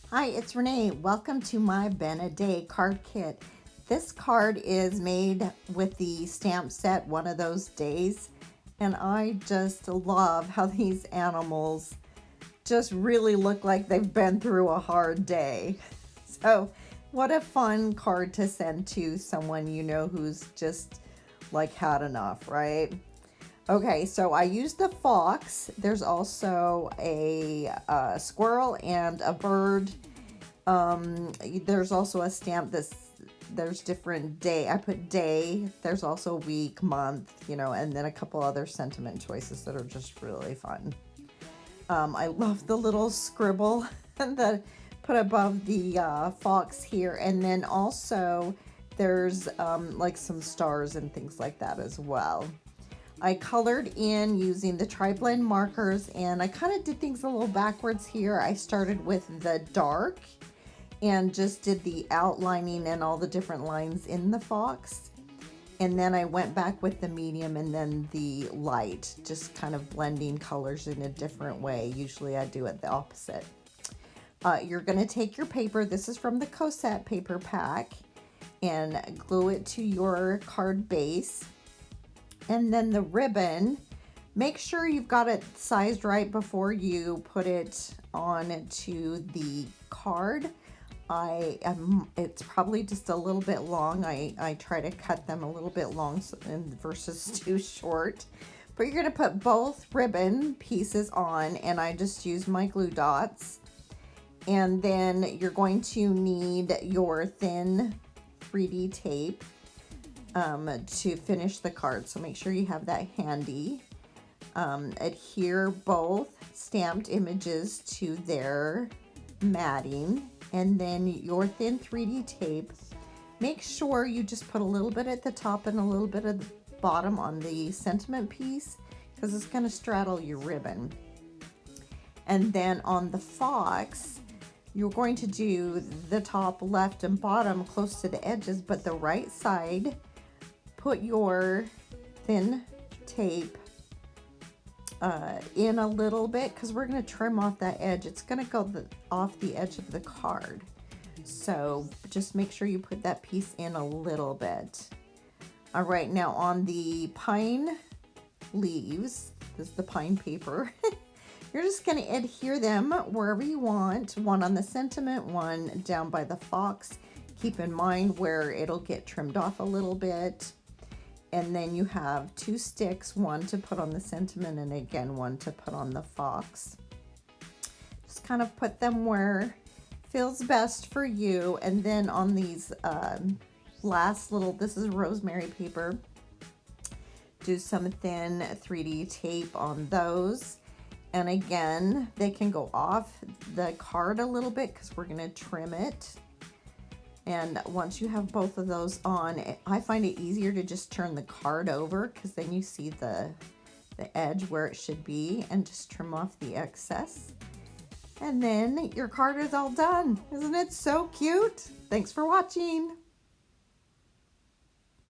Hi, it's Renee. Welcome to my Ben a Day card kit. This card is made with the stamp set One of Those Days, and I just love how these animals just really look like they've been through a hard day. So, what a fun card to send to someone you know who's just like had enough, right? Okay, so I used the fox. There's also a squirrel and a bird. There's also a stamp there's different day. I put day. There's also week, month, and then a couple other sentiment choices that are just really fun. I love the little scribble that put above the fox here, and then also there's like some stars and things like that as well. I colored in using the Triblend markers, and I kind of did things a little backwards here. I started with the dark and just did the outlining and all the different lines in the fox. And then I went back with the medium and then the light, just kind of blending colors in a different way. Usually I do it the opposite. You're going to take your paper. This is from the Cosette Paper pack, and glue it to your card base. And then the ribbon, make sure you've got it sized right before you put it on to the card. It's probably just a little bit long. I try to cut them a little bit long versus too short. But you're going to put both ribbon pieces on, and I just use my glue dots. And then you're going to need your thin 3D tape to finish the card, so make sure you have that handy. Adhere both stamped images to their matting, and then your thin 3D tape, make sure you just put a little bit at the top and a little bit at the bottom on the sentiment piece, because it's going to straddle your ribbon. And then on the fox, you're going to do the top, left, and bottom close to the edges, but the right side, put your thin tape in a little bit, because we're going to trim off that edge. It's going to go off the edge of the card. So just make sure you put that piece in a little bit. All right, now on the pine leaves, this is the pine paper, you're just going to adhere them wherever you want. One on the sentiment, one down by the fox. Keep in mind where it'll get trimmed off a little bit. And then you have two sticks, one to put on the sentiment and again one to put on the fox. Just kind of put them where feels best for you. And then on these last little, this is rosemary paper, do some thin 3D tape on those. And again, they can go off the card a little bit because we're going to trim it. And once you have both of those on, I find it easier to just turn the card over, because then you see the edge where it should be, and just trim off the excess. And then your card is all done. Isn't it so cute? Thanks for watching.